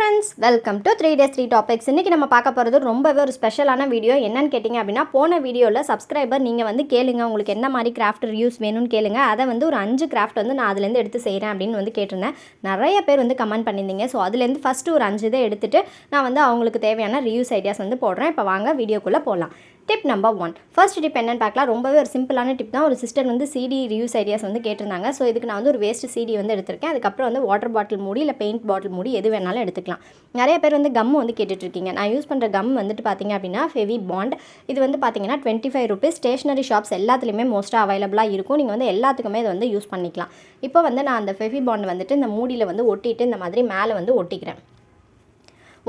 Friends, welcome to 3 days 3 topics. இன்றைக்கி நம்ம பார்க்க போகிறது ரொம்பவே ஒரு ஸ்பெஷலான வீடியோ. என்னன்னு கேட்டிங்க அப்படின்னா, போன வீடியோவில் சப்ஸ்கிரைபர் நீங்கள் வந்து கேளுங்க, உங்களுக்கு என்ன மாதிரி கிராஃப்ட் ரிவ்யூஸ் வேணும்னு கேளுங்க. அதை வந்து ஒரு 5 கிராஃப்ட் வந்து நான் அதுலேருந்து எடுத்து செய்கிறேன் அப்படின்னு வந்து கேட்டிருந்தேன். நிறைய பேர் வந்து கமெண்ட் பண்ணியிருந்தீங்க. ஸோ அதுலேருந்து ஃபஸ்ட்டு ஒரு 5 இதை எடுத்துகிட்டு நான் வந்து அவங்களுக்கு தேவையான ரிவ்யூஸ் ஐடியாஸ் வந்து போடுறேன். இப்போ வாங்க வீடியோக்குள்ளே போகலாம். Tip number 1. ஃபர்ஸ்ட் டிப் என்னென்னு பார்க்கலாம். ரொம்பவே ஒரு சிம்பிளான டிப் தான். ஒரு சிஸ்டர் வந்து சிடி ரிவ்யூஸ் ஐடியாஸ் வந்து கேட்டிருந்தாங்க. ஸோ இதுக்கு நான் வந்து ஒரு வேஸ்ட் சிடி வந்து எடுத்திருக்கேன். அதுக்கப்புறம் வந்து வாட்டர் பாட்டில் மூடி இல்லை பெயிண்ட் பாட்டில் மூடி எது வேணாலும் எடுத்துக்கலாம். நிறைய பேர் வந்து கம் வந்து கேட்டுட்ருக்கீங்க. நான் யூஸ் பண்ணுற கம் வந்துட்டு பார்த்தீங்க அப்படின்னா ஃபெவி பாண்ட். இது வந்து பார்த்தீங்கன்னா 25 rupees. ஸ்டேஷனரி ஷாப்ஸ் எல்லாத்துலேயுமே மோஸ்ட்டாக அவைலபிளாக இருக்கும். நீங்கள் வந்து எல்லாத்துக்குமே இதை வந்து யூஸ் பண்ணிக்கலாம். இப்போ வந்து நான் அந்த ஃபெவி பாண்ட் வந்துட்டு இந்த மூடியில் வந்து ஒட்டிட்டு இந்த மாதிரி மேலே வந்து ஒட்டிக்கிறேன்.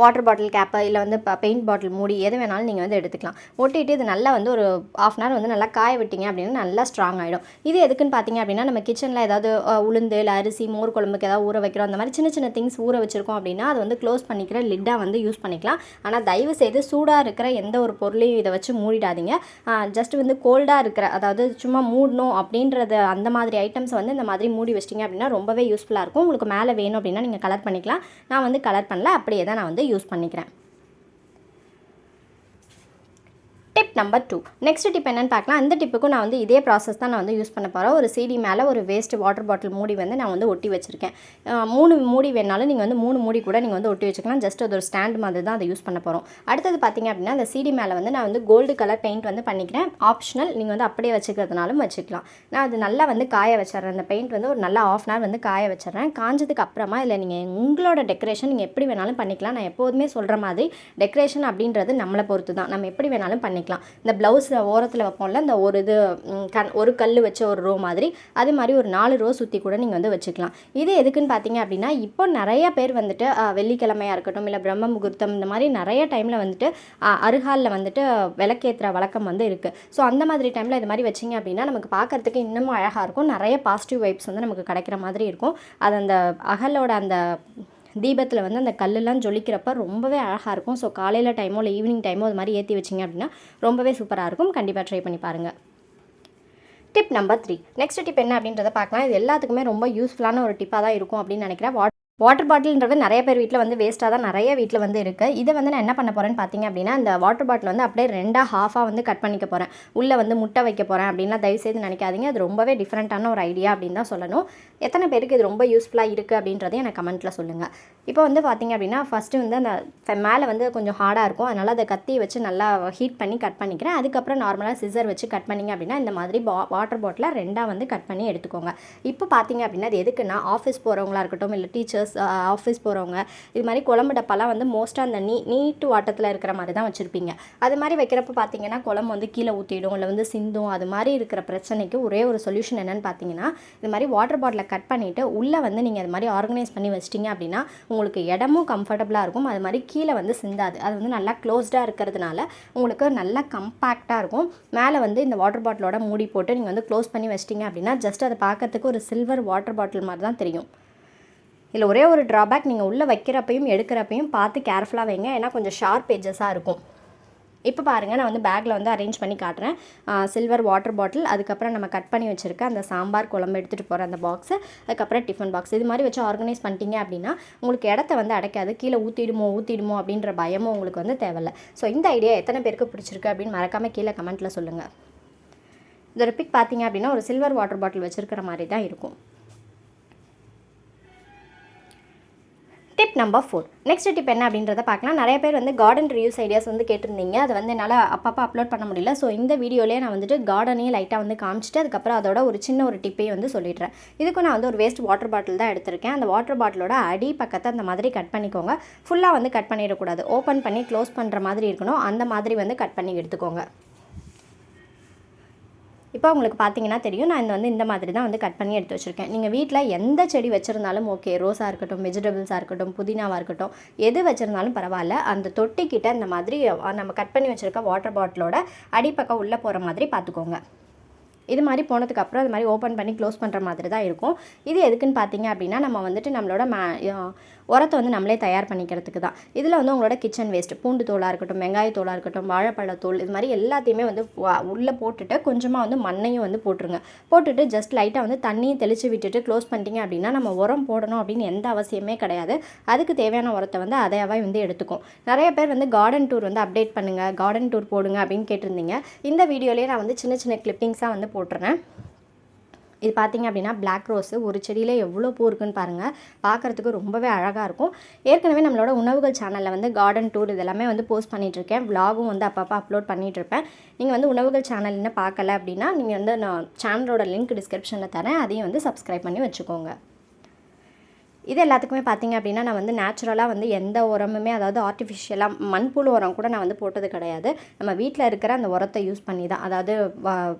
வாட்டர் பாட்டில் கேப்பு இல்லை வந்து பெயிண்ட் பாட்டில் மூடி எது வேணாலும் நீங்கள் வந்து எடுத்துக்கலாம். ஒட்டிட்டு இது நல்லா வந்து ஒரு ½ hour வந்து நல்லா காய விட்டிங்க அப்படின்னா நல்லா ஸ்ட்ராங் ஆகிடும். இது எதுக்குன்னு பார்த்தீங்க அப்படின்னா, நம்ம கிச்சனில் ஏதாவது உளுந்து இல்லை அரிசி மோர் குழம்புக்கு ஏதாவது ஊற வைக்கிறோம், அந்த மாதிரி சின்ன சின்ன திங்ஸ் ஊற வச்சுருக்கோம் அப்படின்னா அது வந்து க்ளோஸ் பண்ணிக்கிற லிட்டாக வந்து யூஸ் பண்ணிக்கலாம். ஆனால் தயவு செய்து சூடாக இருக்கிற எந்த ஒரு பொருளையும் இதை வச்சு மூடிடாதீங்க. ஜஸ்ட் வந்து கோல்டாக இருக்கிற, அதாவது சும்மா மூடணும் அப்படின்றது அந்த மாதிரி ஐட்டம்ஸ் வந்து இந்த மாதிரி மூடி வச்சிட்டிங்க அப்படின்னா ரொம்பவே யூஸ்ஃபுல்லாக இருக்கும். உங்களுக்கு மேலே வேணும் அப்படின்னா நீங்கள் கலர் பண்ணிக்கலாம். நான் வந்து கலர் பண்ணல, அப்படியே தான் நான் வந்து யூஸ் பண்ணிக்கிறேன். Tip number 2. நெக்ஸ்ட் டிப் என்னென்னு பார்க்கலாம். அந்த டிப்புக்கும் நான் வந்து இதே ப்ராசஸ் தான் நான் வந்து யூஸ் பண்ண போகிறேன். ஒரு சிடி மேலே ஒரு வேஸ்ட் வாட்டர் பாட்டில் மூடி வந்து நான் வந்து ஒட்டி வச்சுருக்கேன். 3 மூடி வேணாலும் நீங்கள் வந்து 3 மூடி கூட நீங்கள் வந்து ஒட்டி வச்சுக்கலாம். ஜஸ்ட் அது ஒரு ஸ்டாண்ட் மாதிரி தான் அதை யூஸ் பண்ண போகிறோம். அடுத்தது பார்த்தீங்க அப்படின்னா, அந்த சிடி மேலே வந்து நான் வந்து கோல்டு கலர் பெயிண்ட் வந்து பண்ணிக்கிறேன். ஆப்ஷனல், நீங்கள் வந்து அப்படியே வச்சுக்கிறதுனாலும் வச்சுக்கலாம். நான் அது நல்லா வந்து காய வச்சிட்றேன். அந்த பெயிண்ட் வந்து ஒரு நல்லா ½ hour வந்து காய வச்சிட்றேன். காஞ்சதுக்கு அப்புறமா இல்லை நீங்கள் உங்களோட டெக்கரேஷன் நீங்கள் எப்படி வேணாலும் பண்ணிக்கலாம். நான் எப்போதுமே சொல்கிற மாதிரி டெக்கரேஷன் அப்படின்றது நம்மளை பொறுத்து தான். நம்ம எப்படி வேணாலும் பண்ணிக்கலாம். இந்த ப்ளவுஸ் ஓரத்தில் வைப்போம்ல, இந்த ஒரு இது ஒரு கல் வச்ச ஒரு ரோ மாதிரி, அது மாதிரி ஒரு 4 ரோ சுற்றி கூட நீங்கள் வந்து வச்சுக்கலாம். இது எதுக்குன்னு பார்த்தீங்க அப்படின்னா, இப்போ நிறைய பேர் வந்துட்டு வெள்ளிக்கிழமையாக இருக்கட்டும் இல்லை பிரம்ம முகூர்த்தம், இந்த மாதிரி நிறைய டைமில் வந்துட்டு அருகாலில் வந்துட்டு விளக்கேற்றுற வழக்கம் வந்து இருக்குது. ஸோ அந்த மாதிரி டைமில் இது மாதிரி வச்சிங்க அப்படின்னா நமக்கு பார்க்குறதுக்கு இன்னமும் அழகாக இருக்கும். நிறைய பாசிட்டிவ் வைப்ஸ் வந்து நமக்கு கிடைக்கிற மாதிரி இருக்கும். அது அந்த அகலோட அந்த தீபத்தில் வந்து அந்த கல்லெல்லாம் ஜொலிக்கிறப்ப ரொம்பவே அழகாக இருக்கும். ஸோ காலையில் டைமோ இல்லை ஈவினிங் டைமோ அது மாதிரி ஏற்றி வச்சிங்க அப்படின்னா ரொம்பவே சூப்பராக இருக்கும். கண்டிப்பாக ட்ரை பண்ணி பாருங்கள். Tip number 3. நெக்ஸ்ட் டிப் என்ன அப்படின்றத பார்க்கலாம். இது எல்லாத்துக்குமே ரொம்ப யூஸ்ஃபுல்லான ஒரு டிப்பாக தான் இருக்கும் அப்படின்னு நினைக்கிறேன். வாட்டர் பாட்டில்ன்றது நிறைய பேர் வீட்டில் வந்து வேஸ்ட்டாக தான் நிறைய வீட்டில் வந்து இருக்குது. இதை வந்து நான் என்ன பண்ண போகிறேன்னு பார்த்தீங்க அப்படின்னா, இந்த வாட்டர் பாட்டில் வந்து அப்படியே 2 half வந்து கட் பண்ணிக்க போகிறேன். உள்ளே வந்து முட்டை வைக்க போகிறேன் அப்படின்லாம் தயவுசெய்து நினைக்காதீங்க. அது ரொம்பவே டிஃப்ரெண்ட்டான ஒரு ஐடியா அப்படின்னு தான் சொல்லணும். எத்தனை பேருக்கு இது ரொம்ப யூஸ்ஃபுல்லாக இருக்குது அப்படின்றதையும் எனக்கு கமெண்ட்டில் சொல்லுங்கள். இப்போ வந்து பார்த்தீங்க அப்படின்னா, ஃபஸ்ட்டு வந்து அந்த மேலே வந்து கொஞ்சம் ஹார்டாக இருக்கும். அதனால் அதை கத்தி வச்சு நல்லா ஹீட் பண்ணி கட் பண்ணிக்கிறேன். அதுக்கப்புறம் நார்மலாக சிசர் வச்சு கட் பண்ணிங்க அப்படின்னா இந்த மாதிரி வாட்டர் பாட்டிலை 2 வந்து கட் பண்ணி எடுத்துக்கோங்க. இப்போ பார்த்தீங்க அப்படின்னா அது எதுக்குன்னா, ஆஃபீஸ் போகிறவங்களா இருக்கட்டும் இல்லை டீச்சர்ஸ் ஆஃபீஸ் போகிறவங்க, இது மாதிரி குழம்பு டப்பாலாம் வந்து மோஸ்ட்டாக அந்த நீட்டு வாட்டத்தில் இருக்கிற மாதிரி தான் வச்சுருப்பீங்க. அது மாதிரி வைக்கிறப்ப பார்த்தீங்கன்னா குழம்பு வந்து கீழே ஊற்றிடும் இல்லை வந்து சிந்தும். அது மாதிரி இருக்கிற பிரச்சனைக்கு ஒரே ஒரு சொல்யூஷன் என்னென்னு பார்த்தீங்கன்னா, இது மாதிரி வாட்டர் பாட்டிலை கட் பண்ணிவிட்டு உள்ளே வந்து நீங்கள் அது மாதிரி ஆர்கனைஸ் பண்ணி வச்சிட்டிங்க அப்படின்னா உங்களுக்கு இடமும் கம்ஃபர்டபுளாக இருக்கும். அது மாதிரி கீழே வந்து சிந்தாது. அது வந்து நல்லா க்ளோஸ்டாக இருக்கிறதுனால உங்களுக்கு நல்லா கம்பேக்டாக இருக்கும். மேலே வந்து இந்த வாட்டர் பாட்டிலோட மூடி போட்டு நீங்கள் வந்து க்ளோஸ் பண்ணி வச்சிட்டிங்க அப்படின்னா ஜஸ்ட் அதை பார்க்கறதுக்கு ஒரு சில்வர் வாட்டர் பாட்டில் மாதிரி தான் தெரியும். இதில் ஒரே ஒரு ட்ராபேக், நீங்கள் உள்ளே வைக்கிறப்பையும் எடுக்கிறப்பையும் பார்த்து கேர்ஃபுல்லாக வைங்க. ஏன்னா கொஞ்சம் ஷார்ப் எட்ஜஸாக இருக்கும். இப்போ பாருங்கள், நான் வந்து பேக்கில் வந்து அரேஞ்ச் பண்ணி காட்டுறேன். சில்வர் வாட்டர் பாட்டில், அதுக்கப்புறம் நம்ம கட் பண்ணி வச்சுருக்க அந்த சாம்பார் குழம்பு எடுத்துகிட்டு போகிற அந்த பாக்ஸு, அதுக்கப்புறம் டிஃபன் பாக்ஸ், இது மாதிரி வச்சு ஆர்கனைஸ் பண்ணிட்டீங்க அப்படின்னா உங்களுக்கு இடத்த வந்து அடைக்காது. கீழே ஊற்றிடுமோ அப்படின்ற பயமும் உங்களுக்கு வந்து தேவையில்லை. ஸோ இந்த ஐடியா எத்தனை பேருக்கு பிடிச்சிருக்கு அப்படின்னு மறக்காமல் கீழே கமெண்ட்டில் சொல்லுங்கள். இதோட பிக் பார்த்தீங்க அப்படின்னா ஒரு சில்வர் வாட்டர் பாட்டில் வச்சுருக்கிற மாதிரி தான் இருக்கும். Tip number 4. நெக்ஸ்ட் டிப் என்ன அப்படின்றத பார்க்கலாம். நிறைய பேர் வந்து கார்டன் ரிவ்யூஸ் ஐடியாஸ் வந்து கேட்டிருந்தீங்க. அது வந்து என்னால் அப்பப்போ அப்லோட் பண்ண முடியல. ஸோ இந்த வீடியோலேயே நான் வந்துட்டு கார்டனையும் லைட்டாக வந்து காமிச்சிட்டு அதுக்கப்புறம் அதோட ஒரு சின்ன ஒரு டிப்பையும் வந்து சொல்லிடுறேன். இதுக்கும் நான் வந்து ஒரு வேஸ்ட் வாட்டர் பாட்டில் தான் எடுத்திருக்கேன். அந்த வாட்டர் பாட்டிலோட அடி பக்கத்தை அந்த மாதிரி கட் பண்ணிக்கோங்க. ஃபுல்லாக வந்து கட் பண்ணிடக்கூடாது. ஓப்பன் பண்ணி க்ளோஸ் பண்ணுற மாதிரி இருக்கணும். அந்த மாதிரி வந்து கட் பண்ணி எடுத்துக்கோங்க. இப்போ உங்களுக்கு பார்த்தீங்கன்னா தெரியும், நான் இந்த மாதிரி தான் வந்து கட் பண்ணி எடுத்து வச்சுருக்கேன். நீங்கள் வீட்டில் எந்த செடி வச்சுருந்தாலும் ஓகே, ரோஸாக இருக்கட்டும், வெஜிடபிள்ஸாக இருக்கட்டும், புதினாவாக இருக்கட்டும், எது வச்சுருந்தாலும் பரவாயில்ல. அந்த தொட்டிக்கிட்ட இந்த மாதிரி நம்ம கட் பண்ணி வச்சுருக்க வாட்டர் பாட்டிலோட அடிப்பக்கம் உள்ளே போகிற மாதிரி பார்த்துக்கோங்க. இது மாதிரி போனதுக்கப்புறம் அது மாதிரி ஓப்பன் பண்ணி க்ளோஸ் பண்ணுற மாதிரி தான் இருக்கும். இது எதுக்குன்னு பார்த்தீங்க அப்படின்னா நம்ம வந்துட்டு நம்மளோட உரத்தை வந்து நம்மளே தயார் பண்ணிக்கிறதுக்கு தான். இதில் வந்து உங்களோட கிச்சன் வேஸ்ட், பூண்டு தோலாக இருக்கட்டும், வெங்காயத்தோலாக இருக்கட்டும், வாழைப்பழத்தோல், இது மாதிரி எல்லாத்தையுமே வந்து உள்ளே போட்டுட்டு கொஞ்சமாக வந்து மண்ணையும் வந்து போட்டுருங்க. போட்டுட்டு ஜஸ்ட் லைட்டாக வந்து தண்ணியை தெளித்து விட்டுட்டு க்ளோஸ் பண்ணிட்டீங்க அப்படின்னா நம்ம உரம் போடணும் அப்படின்னு எந்த அவசியமே கிடையாது. அதுக்கு தேவையான உரத்தை வந்து அதையாவே வந்து எடுத்துக்கும். நிறைய பேர் வந்து கார்டன் டூர் வந்து அப்டேட் பண்ணுங்கள், கார்டன் டூர் போடுங்க அப்படின்னு கேட்டிருந்தீங்க. இந்த வீடியோலேயே நான் வந்து சின்ன சின்ன கிளிப்பிங்ஸாக வந்து போட்டுறேன். இது பார்த்திங்க அப்படின்னா பிளாக் ரோஸு ஒரு செடியில் எவ்வளோ பூ இருக்குன்னு பாருங்கள். பார்க்குறதுக்கு ரொம்பவே அழகாக இருக்கும். ஏற்கனவே நம்மளோட உணவுகள் சேனலில் வந்து கார்டன் டூர் இதெல்லாமே வந்து போஸ்ட் பண்ணிகிட்ருக்கேன். விலாகும் வந்து அப்பப்போ அப்லோட் பண்ணிகிட்ருப்பேன். நீங்கள் வந்து உணவுகள் சேனல் இன்னும் பார்க்கல அப்படின்னா நீங்கள் வந்து நான் சேனலோட லிங்க் டிஸ்கிரிப்ஷனில் தரேன், அதையும் வந்து சப்ஸ்கிரைப் பண்ணி வச்சுக்கோங்க. இது எல்லாத்துக்குமே பார்த்திங்க அப்படின்னா நான் வந்து நேச்சுரலாக வந்து எந்த உரமுமே, அதாவது ஆர்டிஃபிஷியலாக மண்புழு உரம் கூட நான் வந்து போட்டது கிடையாது. நம்ம வீட்டில் இருக்கிற அந்த உரத்தை யூஸ் பண்ணி தான், அதாவது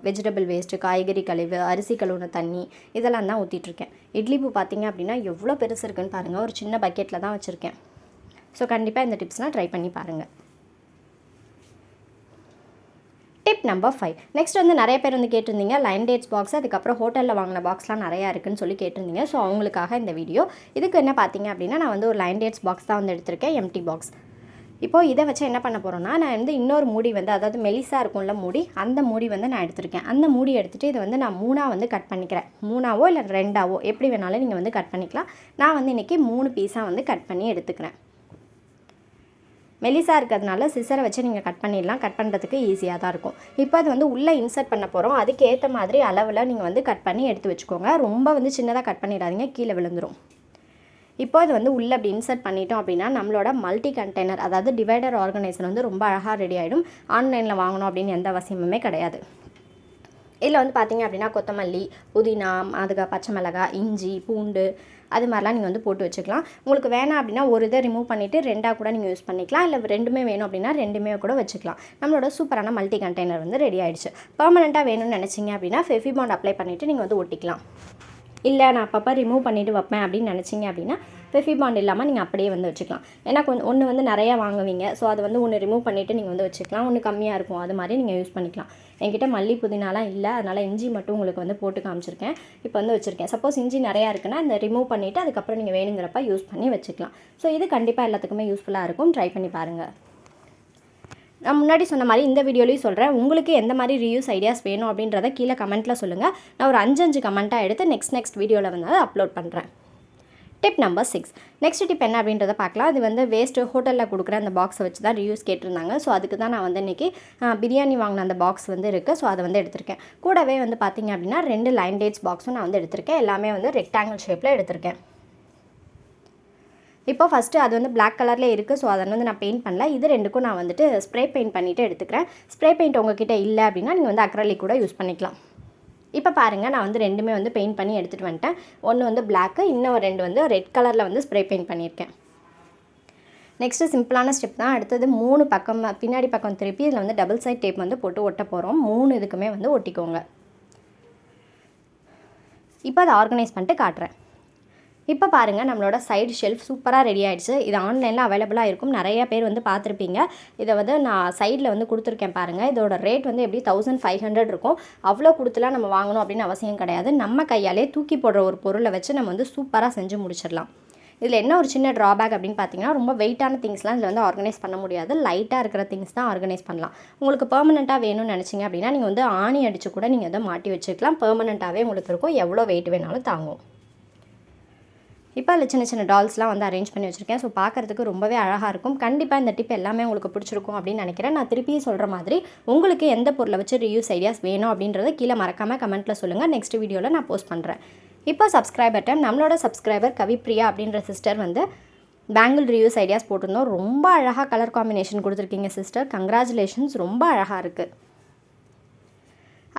வெஜிடபிள் வேஸ்ட்டு, காய்கறி கழிவு, அரிசி கழுவுன தண்ணி இதெல்லாம் தான் ஊற்றிட்டுருக்கேன். இட்லி பூ பார்த்திங்க அப்படின்னா எவ்வளோ பெருசு இருக்குன்னு பாருங்கள். ஒரு சின்ன பக்கெட்டில் தான் வச்சுருக்கேன். ஸோ கண்டிப்பாக இந்த டிப்ஸ்லாம் ட்ரை பண்ணி பாருங்கள். Tip number 5. நெக்ஸ்ட் வந்து நிறைய பேர் வந்து கேட்டிருந்தீங்க லைன் டேட்ஸ் பாக்ஸ், அதுக்கப்புறம் ஹோட்டலில் வாங்கின பாக்ஸ்லாம் நிறையா இருக்குன்னு சொல்லி கேட்டிருந்தீங்க. ஸோ அவங்களுக்காக இந்த வீடியோ. இதுக்கு என்ன பார்த்தீங்க அப்படின்னா நான் வந்து ஒரு லைன் டேட்ஸ் பாக்ஸ் தான் வந்து எடுத்திருக்கேன், எம்டி பாக்ஸ். இப்போது இதை வச்சு என்ன பண்ண போகிறோன்னா நான் வந்து இன்னொரு மூடி வந்து, அதாவது மெலிசாக இருக்கும்ல மூடி, அந்த மூடி வந்து நான் எடுத்திருக்கேன். அந்த மூடி எடுத்துகிட்டு இதை வந்து நான் 3ஆக வந்து கட் பண்ணிக்கிறேன். 3ஆவோ இல்லை 2ஆவோ எப்படி வேணாலும் நீங்கள் வந்து கட் பண்ணிக்கலாம். நான் வந்து இன்றைக்கி 3 பீஸாக வந்து கட் பண்ணி எடுத்துக்கிறேன். மெலிசாக இருக்கிறதுனால சிசரை வச்சு நீங்கள் கட் பண்ணிடலாம். கட் பண்ணுறதுக்கு ஈஸியாக தான் இருக்கும். இப்போ அது வந்து உள்ளே இன்சர்ட் பண்ண போகிறோம். அதுக்கு ஏற்ற மாதிரி அளவில் நீங்கள் வந்து கட் பண்ணி எடுத்து வச்சுக்கோங்க. ரொம்ப வந்து சின்னதாக கட் பண்ணிடாதீங்க, கீழே விழுந்துடும். இப்போ அது வந்து உள்ளே அப்படி இன்சர்ட் பண்ணிட்டோம் அப்படின்னா நம்மளோட மல்டி கண்டெய்னர், அதாவது டிவைடர் ஆர்கனைசர் வந்து ரொம்ப அழகாக ரெடி ஆகிடும். ஆன்லைனில் வாங்கணும் அப்படின்னு எந்த அவசியமுமே கிடையாது. இதில் வந்து பார்த்திங்க அப்படின்னா கொத்தமல்லி, புதினா, அதுக்கு பச்சை மிளகாய், இஞ்சி, பூண்டு அது மாதிரிலாம் நீங்கள் வந்து போட்டு வச்சுக்கலாம். உங்களுக்கு வேணாம் அப்படின்னா ஒரு இதை ரிமூவ் பண்ணிவிட்டு 2ஆக கூட நீங்கள் யூஸ் பண்ணிக்கலாம். இல்லை 2மே வேணும் அப்படின்னா 2மே கூட வச்சுக்கலாம். நம்மளோட சூப்பரான மல்டி கண்டெய்னர் வந்து ரெடி ஆகிடுச்சு. பெர்மனெண்ட்டாக வேணும்னு நினச்சிங்க அப்படின்னா ஃபெவிபாண்ட் அப்ளை பண்ணிவிட்டு நீங்கள் வந்து ஒட்டிக்கலாம். இல்லை நான் அப்பப்போ ரிமூவ் பண்ணிவிட்டு வைப்பேன் அப்படின்னு நினச்சிங்க அப்படின்னா ஃபெவிபாண்ட் இல்லாமல் நீங்கள் அப்படியே வந்து வச்சுக்கலாம். ஏன்னா ஒன்று வந்து நிறையா வாங்குவீங்க. ஸோ அது வந்து ஒன்று ரிமூவ் பண்ணிவிட்டு நீங்கள் வந்து வச்சுக்கலாம். ஒன்று கம்மியாக இருக்கும், அது மாதிரி நீங்கள் யூஸ் பண்ணிக்கலாம். என்கிட்ட மல்லி புதினாலாம் இல்லை, அதனால் இஞ்சி மட்டும் உங்களுக்கு வந்து போட்டு காமிச்சிருக்கேன். இப்போ வந்து வச்சுருக்கேன். சப்போஸ் இஞ்சி நிறையா இருக்குன்னா இந்த ரிமூவ் பண்ணிவிட்டு அதுக்கப்புறம் நீங்கள் வேணுங்கிறப்ப யூஸ் பண்ணி வச்சுக்கலாம். ஸோ இது கண்டிப்பாக எல்லாத்துக்குமே யூஸ்ஃபுல்லாக இருக்கும். ட்ரை பண்ணி பாருங்கள். நான் முன்னாடி சொன்ன மாதிரி இந்த வீடியோலையும் சொல்கிறேன். உங்களுக்கு எந்த மாதிரி ரீயூஸ் ஐடியாஸ் வேணும் அப்படின்றத கீழே கமெண்ட்டில் சொல்லுங்கள். நான் ஒரு 5 கமெண்ட்டாக எடுத்து நெக்ஸ்ட் வீடியோவில் வந்து அதை அப்லோட் பண்ணுறேன். Tip number 6. நெக்ஸ்ட் டிப் என்ன அப்படின்றத பார்க்கலாம். அது வந்து வேஸ்ட்டு ஹோட்டலில் கொடுக்குற அந்த பாக்ஸை வச்சு தான் ரீயூஸ் கேட்டிருந்தாங்க. ஸோ அதுக்கு தான் நான் வந்து இன்றைக்கி பிரியாணி வாங்கின அந்த பாக்ஸ் வந்து இருக்குது. ஸோ அதை வந்து எடுத்திருக்கேன். கூடவே வந்து பார்த்திங்க அப்படின்னா 2 லைன் டேட்ஸ் பாக்ஸும் நான் வந்து எடுத்திருக்கேன். எல்லாமே வந்து ரெக்டாங்கிள் ஷேப்பில் எடுத்திருக்கேன். இப்போ ஃபஸ்ட்டு அது வந்து பிளாக் கலரில் இருக்குது. ஸோ அதை வந்து நான் பெயிண்ட் பண்ணல. இது 2க்கும் நான் வந்துட்டு ஸ்ப்ரே பெயிண்ட் பண்ணிவிட்டு எடுத்துக்கிறேன். ஸ்ப்ரே பெயிண்ட் உங்ககிட்ட இல்லை அப்படின்னா நீங்கள் வந்து அக்ரலிக் கூட யூஸ் பண்ணிக்கலாம். இப்போ பாருங்கள், நான் வந்து 2மே வந்து பெயிண்ட் பண்ணி எடுத்துகிட்டு வந்துட்டேன். ஒன்று வந்து பிளாக்கு, இன்னும் 2 வந்து ரெட் கலரில் வந்து ஸ்ப்ரே பெயிண்ட் பண்ணியிருக்கேன். நெக்ஸ்ட்டு சிம்பிளான ஸ்டெப் தான். அடுத்தது 3 பக்கம் பின்னாடி பக்கம் திருப்பி இதில் வந்து டபுள் சைட் டேப் வந்து போட்டு ஒட்ட போகிறோம். 3 இதுக்குமே வந்து ஒட்டிக்கோங்க. இப்போ அதை ஆர்கனைஸ் பண்ணிட்டு காட்டுறேன். இப்போ பாருங்கள், நம்மளோட சைடு ஷெல்ஃப் சூப்பராக ரெடி ஆகிடுச்சு. இது ஆன்லைனில் அவைலபிளாக இருக்கும். நிறைய பேர் வந்து பார்த்துருப்பீங்க. இதை வந்து நான் சைடில் வந்து கொடுத்துருக்கேன் பாருங்கள். இதோட ரேட் வந்து எப்படி 1500 இருக்கும். அவ்வளோ கொடுத்துலாம் நம்ம வாங்கணும் அப்படின்னு அவசியம் கிடையாது. நம்ம கையாலே தூக்கி போடுற ஒரு பொருளை வச்சு நம்ம வந்து சூப்பராக செஞ்சு முடிச்சிடலாம். இதில் என்ன ஒரு சின்ன ட்ராபேக் அப்படின்னு பார்த்தீங்கன்னா, ரொம்ப வெயிட்டான திங்ஸ்லாம் இதில் வந்து ஆர்கனைஸ் பண்ண முடியாது. லைட்டாக இருக்கிற திங்ஸ் தான் ஆர்கனைஸ் பண்ணலாம். உங்களுக்கு பெர்மனெண்ட்டாக வேணும்னு நினச்சிங்க அப்படின்னா நீங்கள் வந்து ஆணி அடித்து கூட நீங்கள் அதை மாட்டி வச்சுக்கலாம். பெர்மனெண்ட்டாகவே உங்களுக்கு இருக்கும். எவ்வளோ வெயிட் வேணாலும் தாங்கும். இப்போ அதில் சின்ன சின்ன டால்ஸ்லாம் வந்து அரேஞ்ச் பண்ணி வச்சுருக்கேன். ஸோ பார்க்குறதுக்கு ரொம்பவே அழகாக இருக்கும். கண்டிப்பாக இந்த டிப் எல்லாமே உங்களுக்கு பிடிச்சிருக்கும் அப்படின்னு நினைக்கிறேன். நான் திருப்பி சொல்கிற மாதிரி உங்களுக்கு எந்த பொருளை வச்சு ரீயூஸ் ஐடியாஸ் வேணும் அப்படின்றத கீழே மறக்காமல் கமெண்ட்டில் சொல்லுங்கள். நெக்ஸ்ட் வீடியோவில் நான் போஸ்ட் பண்ணுறேன். இப்போ சப்ஸ்கிரைபர் டைம். நம்மளோட சப்ஸ்கிரைபர் கவிப்ரியா அப்படின்ற சிஸ்டர் வந்து பேங்கிள் ரீயூஸ் ஐடியாஸ் போட்டிருந்தோம். ரொம்ப அழகாக கலர் காம்பினேஷன் கொடுத்துருக்கீங்க சிஸ்டர். கங்க்ராச்சுலேஷன்ஸ், ரொம்ப அழகாக இருக்குது.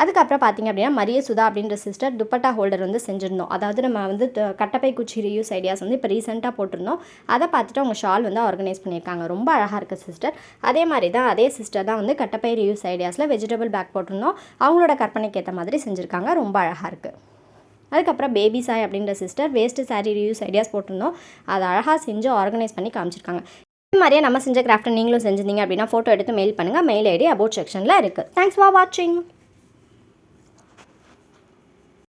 அதுக்கப்புறம் பார்த்திங்க அப்படின்னா மரிய சுதா அப்படின்ற சிஸ்டர் துப்பட்டா ஹோல்டர் வந்து செஞ்சுருந்தோம். அதாவது நம்ம வந்து கட்டப்பை குச்சி ரீயூஸ் ஐடியாஸ் வந்து இப்போ ரீசெண்டாக போட்டிருந்தோம். அதை பார்த்துட்டு அவங்க ஷால் வந்து ஆர்கனைஸ் பண்ணியிருக்காங்க. ரொம்ப அழகாக இருக்குது சிஸ்டர். அதே மாதிரி தான் அதே சிஸ்டர் தான் வந்து கட்டப்பை ரீயூஸ் ஐடியாஸில் வெஜிடபிள் பேக் போட்டிருந்தோம். அவங்களோட கற்பனைக்கு ஏற்ற மாதிரி செஞ்சுருக்காங்க. ரொம்ப அழகாக இருக்குது. அதுக்கப்புறம் பேபி சாய் அப்படின்ற sister waste sari reuse ideas போட்டிருந்தோம். அதை அழகாக செஞ்சு ஆர்கனைஸ் பண்ணி காமிச்சிருக்காங்க. இது மாதிரியே நம்ம செஞ்ச கிராஃப்ட்டை நீங்களும் செஞ்சிருந்தீங்க அப்படின்னா ஃபோட்டோ எடுத்து மெயில் பண்ணுங்கள். மெயில் ஐடி அபவுட் செக்ஷனில் இருக்குது. தேங்க்ஸ் ஃபார் வாட்சிங்.